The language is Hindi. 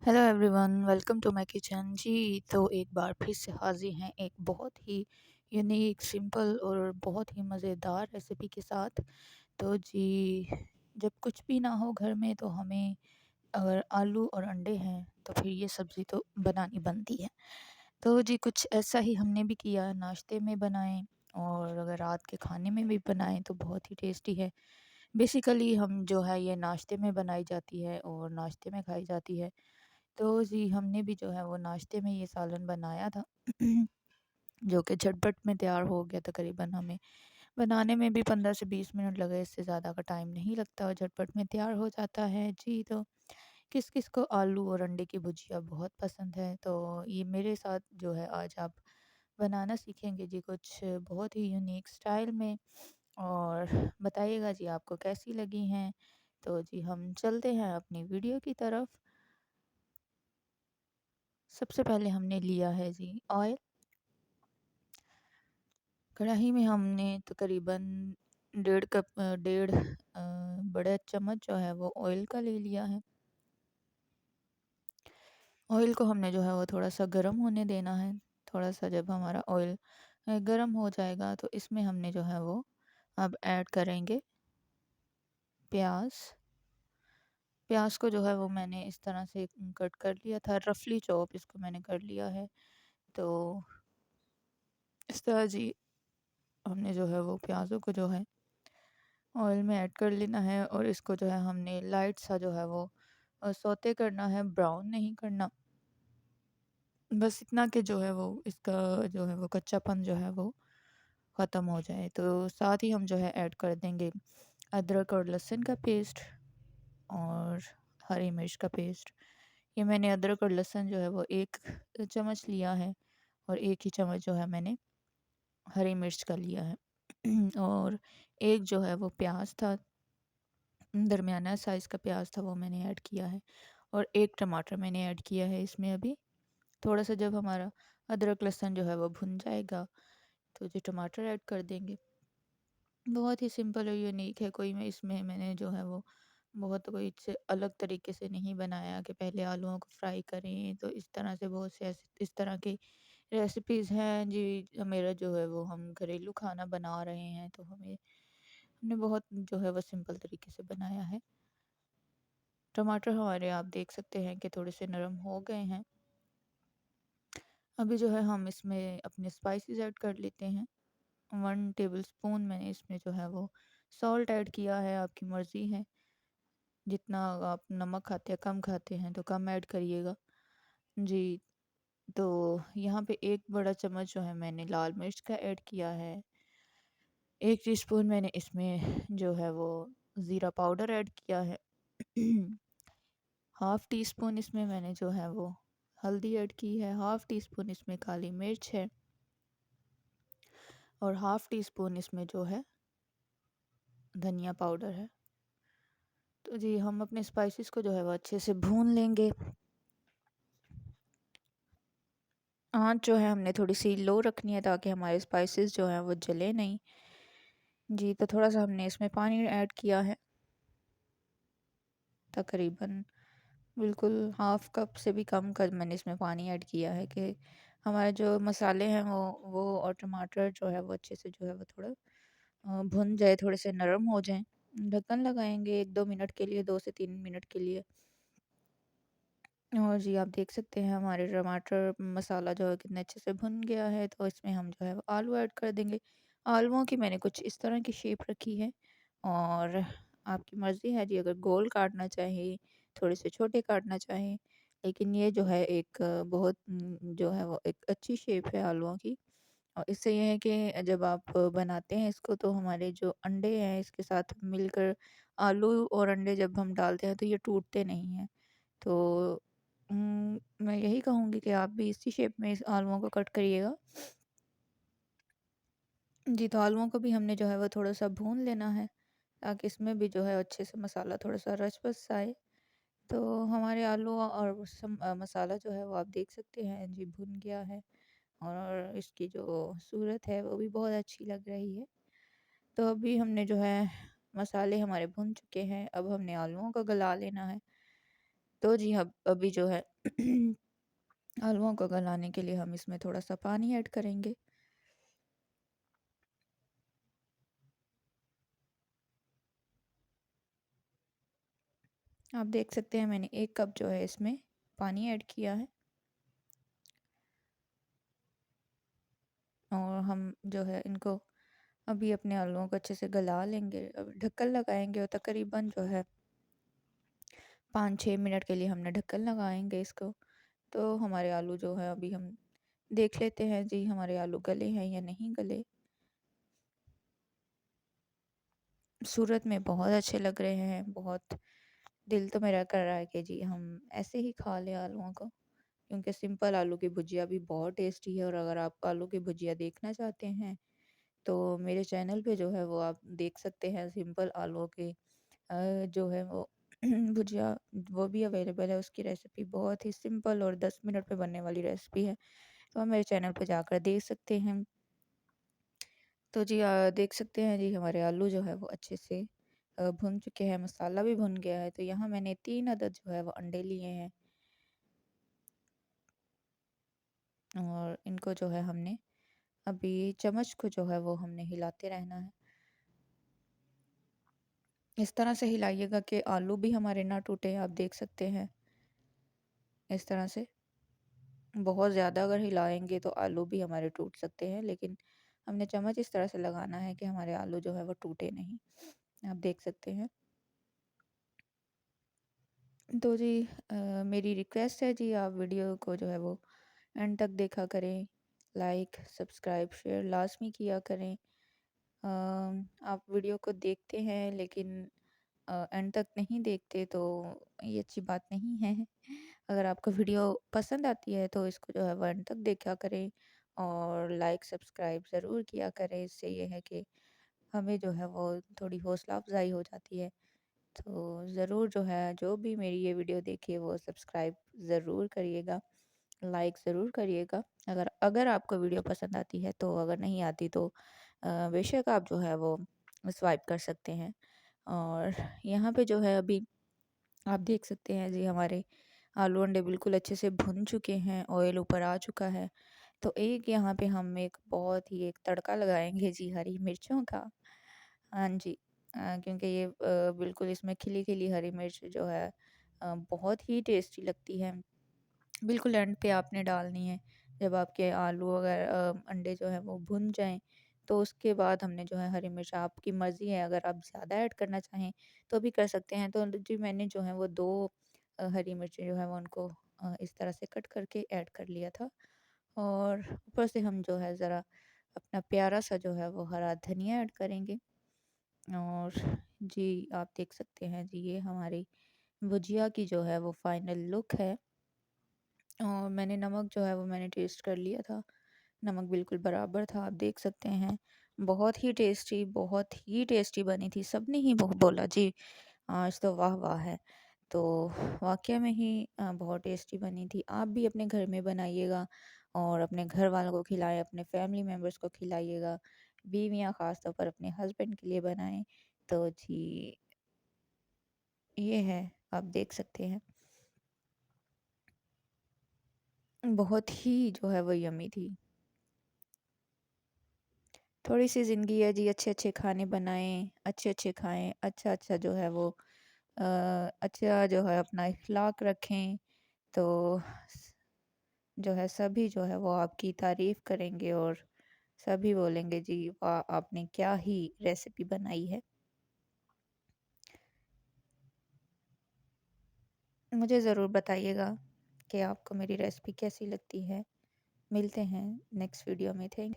Hello everyone, welcome to my kitchen. जी, तो एक बार फिर से हाज़िर हैं एक बहुत ही यूनिक, सिंपल और बहुत ही मज़ेदार रेसिपी के साथ। तो जी, जब कुछ भी ना हो घर में तो हमें अगर आलू और अंडे हैं तो फिर ये सब्ज़ी तो बनानी बनती है। तो जी, कुछ ऐसा ही हमने भी किया, नाश्ते में बनाएँ और अगर रात के खाने में भी बनाएँ तो बहुत ही टेस्टी है। बेसिकली हम जो है ये नाश्ते में बनाई जाती है और नाश्ते में खाई जाती है। तो जी, हमने भी जो है वो नाश्ते में ये सालन बनाया था जो कि झटपट में तैयार हो गया। तकरीबन हमें बनाने में भी 15 से 20 मिनट लगे, इससे ज़्यादा का टाइम नहीं लगता और झटपट में तैयार हो जाता है। जी, तो किस-किस को आलू और अंडे की भुजिया बहुत पसंद है, तो ये मेरे साथ जो है आज आप बनाना सीखेंगे जी, कुछ बहुत ही यूनिक स्टाइल में। और बताइएगा जी आपको कैसी लगी हैं। तो जी, हम चलते हैं अपनी वीडियो की तरफ। सबसे पहले हमने लिया है जी ऑयल। कढ़ाई में हमने तकरीबन डेढ़ बड़ा चम्मच जो है वो ऑयल का ले लिया है। ऑयल को हमने जो है वो थोड़ा सा गर्म होने देना है। थोड़ा सा जब हमारा ऑयल गर्म हो जाएगा तो इसमें हमने जो है वो अब ऐड करेंगे प्याज। प्याज को जो है वो मैंने इस तरह से कट कर लिया था, रफली चॉप इसको मैंने कर लिया है। तो इस तरह जी, हमने जो है वो प्याज़ों को जो है ऑयल में ऐड कर लेना है और इसको जो है हमने लाइट सा जो है वो सौते करना है, ब्राउन नहीं करना। बस इतना कि जो है वो इसका जो है वो कच्चापन जो है वो ख़त्म हो जाए। तो साथ ही हम जो है ऐड कर देंगे अदरक और लहसुन का पेस्ट और हरी मिर्च का पेस्ट। ये मैंने अदरक और लहसुन जो है वो 1 चम्मच लिया है और 1 ही चम्मच जो है मैंने हरी मिर्च का लिया है। और एक जो है वो प्याज था, दरमियाना साइज़ का प्याज था, वो मैंने ऐड किया है और एक टमाटर मैंने ऐड किया है इसमें अभी। थोड़ा सा जब हमारा अदरक लहसुन जो है वो भुन जाएगा तो जो टमाटर ऐड कर देंगे। बहुत ही सिंपल और यूनिक है, कोई मैं इसमें मैंने जो है वो बहुत कोई इससे अलग तरीके से नहीं बनाया कि पहले आलूओं को फ्राई करें। तो इस तरह से बहुत से इस तरह की रेसिपीज़ हैं जी। मेरा जो है वो हम घरेलू खाना बना रहे हैं तो हमने बहुत जो है वो सिंपल तरीके से बनाया है। टमाटर हमारे आप देख सकते हैं कि थोड़े से नरम हो गए हैं। अभी जो है हम इसमें अपने स्पाइसेस ऐड कर लेते हैं। 1 टेबलस्पून मैंने इसमें जो है वो सॉल्ट ऐड किया है, आपकी मर्ज़ी है। जितना आप नमक खाते हैं, कम खाते हैं तो कम ऐड करिएगा। जी, तो यहाँ पे 1 बड़ा चम्मच जो है मैंने लाल मिर्च का ऐड किया है। 1 टीस्पून मैंने इसमें जो है वो ज़ीरा पाउडर ऐड किया है। हाफ़ टी स्पून इसमें मैंने जो है वो हल्दी ऐड की है, हाफ़ टी स्पून इसमें काली मिर्च है और हाफ़ टी स्पून इसमें जो है धनिया पाउडर है। तो जी, हम अपने स्पाइसेस को जो है वो अच्छे से भून लेंगे। आँच जो है हमने थोड़ी-सी लो रखनी है ताकि हमारे स्पाइसेस जो हैं वो जले नहीं। जी, तो थोड़ा-सा हमने इसमें पानी ऐड किया है, तकरीबन बिल्कुल हाफ़ कप से भी कम का मैंने इसमें पानी ऐड किया है कि हमारे जो मसाले हैं वो और टमाटर जो है वो अच्छे से जो है वो थोड़ा भुन जाए, थोड़े से नरम हो जाएँ। ढक्कन लगाएँगे 1-2 मिनट के लिए, 2 से 3 मिनट के लिए। और जी, आप देख सकते हैं हमारे टमाटर मसाला जो है कितने अच्छे से भुन गया है। तो इसमें हम जो है वो आलू ऐड कर देंगे। आलूओं की मैंने कुछ इस तरह की शेप रखी है और आपकी मर्ज़ी है जी, अगर गोल काटना चाहें, थोड़े से छोटे काटना चाहें। लेकिन ये जो है एक बहुत जो है वो एक अच्छी शेप है आलूओं की। और इससे ये है कि जब आप बनाते हैं इसको तो हमारे जो अंडे हैं इसके साथ मिलकर आलू और अंडे जब हम डालते हैं तो ये टूटते नहीं हैं। तो मैं यही कहूँगी कि आप भी इसी शेप में इस आलुओं को कट करिएगा। जी, तो आलुओं को भी हमने जो है वो थोड़ा-सा भून लेना है ताकि इसमें भी जो है अच्छे से मसाला थोड़ा-सा रच-बस आए। तो हमारे आलू और मसाला जो है वो आप देख सकते हैं जी, भुन गया है और इसकी जो सूरत है वो भी बहुत अच्छी लग रही है। तो अभी हमने जो है मसाले हमारे भुन चुके हैं, अब हमने आलुओं को गला लेना है। तो जी, अब अभी जो है आलूओं को गलाने के लिए हम इसमें थोड़ा सा पानी ऐड करेंगे। आप देख सकते हैं मैंने 1 कप जो है इसमें पानी ऐड किया है, और हम जो है इनको अभी अपने आलूओं को अच्छे से गला लेंगे। अब ढक्कन लगाएंगे और तकरीबन जो है 5-6 मिनट के लिए हमने ढक्कन लगाएंगे इसको। तो हमारे आलू जो है अभी हम देख लेते हैं जी, हमारे आलू गले हैं या नहीं गले। सूरत में बहुत अच्छे लग रहे हैं, बहुत दिल तो मेरा कर रहा है कि जी हम ऐसे ही खा लें आलूओं को, क्योंकि सिंपल आलू की भुजिया भी बहुत टेस्टी है। और अगर आप आलू की भुजिया देखना चाहते हैं तो मेरे चैनल पे जो है वो आप देख सकते हैं, सिंपल आलू की जो है वो भुजिया वो भी अवेलेबल है। उसकी रेसिपी बहुत ही सिंपल और 10 मिनट में बनने वाली रेसिपी है, तो आप मेरे चैनल पर जाकर देख सकते हैं। तो जी देख सकते हैं जी हमारे आलू जो है वो अच्छे से भुन चुके हैं, मसाला भी भुन गया है। तो यहाँ मैंने 3 अदद जो है वो अंडे लिए हैं, और इनको जो है हमने अभी चम्मच को जो है वो हमने हिलाते रहना है। इस तरह से हिलाइएगा कि आलू भी हमारे ना टूटे। आप देख सकते हैं इस तरह से। बहुत ज़्यादा अगर हिलाएंगे तो आलू भी हमारे टूट सकते हैं, लेकिन हमने चम्मच इस तरह से लगाना है कि हमारे आलू जो है वो टूटे नहीं। आप देख सकते हैं। तो जी मेरी रिक्वेस्ट है जी, आप वीडियो को जो है वो एंड तक देखा करें। लाइक सब्सक्राइब शेयर लाजमी किया करें। आप वीडियो को देखते हैं लेकिन एंड तक नहीं देखते, तो ये अच्छी बात नहीं है। अगर आपको वीडियो पसंद आती है तो इसको जो है वो एंड तक देखा करें, और लाइक सब्सक्राइब ज़रूर किया करें। इससे ये है कि हमें जो है वो थोड़ी हौसला अफजाई हो जाती है। तो ज़रूर जो है, जो भी मेरी ये वीडियो देखिए वो सब्सक्राइब ज़रूर करिएगा, लाइक ज़रूर करिएगा। अगर अगर आपको वीडियो पसंद आती है तो, अगर नहीं आती तो बेशक आप जो है वो स्वाइप कर सकते हैं। और यहाँ पे जो है अभी आप देख सकते हैं जी हमारे आलू अंडे बिल्कुल अच्छे से भुन चुके हैं, ऑयल ऊपर आ चुका है। तो एक यहाँ पे हम एक बहुत ही एक तड़का लगाएंगे जी हरी मिर्चों का। हाँ जी। क्योंकि ये बिल्कुल इसमें खिली खिली हरी मिर्च जो है बहुत ही टेस्टी लगती है। बिल्कुल एंड पे आपने डालनी है, जब आपके आलू वगैरह अंडे जो है वो भुन जाएं, तो उसके बाद हमने जो है हरी मिर्च, आपकी मर्ज़ी है, अगर आप ज़्यादा ऐड करना चाहें तो भी कर सकते हैं। तो जी मैंने जो है वो 2 हरी मिर्चें जो है वो उनको इस तरह से कट करके ऐड कर लिया था। और ऊपर से हम जो है ज़रा अपना प्यारा सा जो है वो हरा धनिया ऐड करेंगे। और जी आप देख सकते हैं जी ये हमारी भुजिया की जो है वो फाइनल लुक है। और मैंने नमक जो है वो मैंने टेस्ट कर लिया था, नमक बिल्कुल बराबर था। आप देख सकते हैं बहुत ही टेस्टी बनी थी। सबने ही बोला जी आज तो वाह वाह है। तो वाक़या में ही बहुत टेस्टी बनी थी। आप भी अपने घर में बनाइएगा और अपने घर वालों को खिलाएँ, अपने फैमिली मेम्बर्स को खिलाइएगा। बीवियाँ ख़ास तौर पर अपने हस्बैंड के लिए बनाएँ। तो जी ये है, आप देख सकते हैं। बहुत ही जो है वो यम्मी थी। थोड़ी-सी ज़िंदगी है जी, अच्छे-अच्छे खाने बनाएँ, अच्छे-अच्छे खाएँ, अच्छा-अच्छा जो है वो अ, अच्छा जो है अपना इख़्लाक़ रखें, तो स जो है सभी जो है वो आपकी तारीफ़ करेंगे, और सभी बोलेंगे जी वाह! आपने क्या ही रेसिपी बनाई है। मुझे ज़रूर बताइएगा कि आपको मेरी रेसिपी कैसी लगती है। मिलते हैं नेक्स्ट वीडियो में। थैंक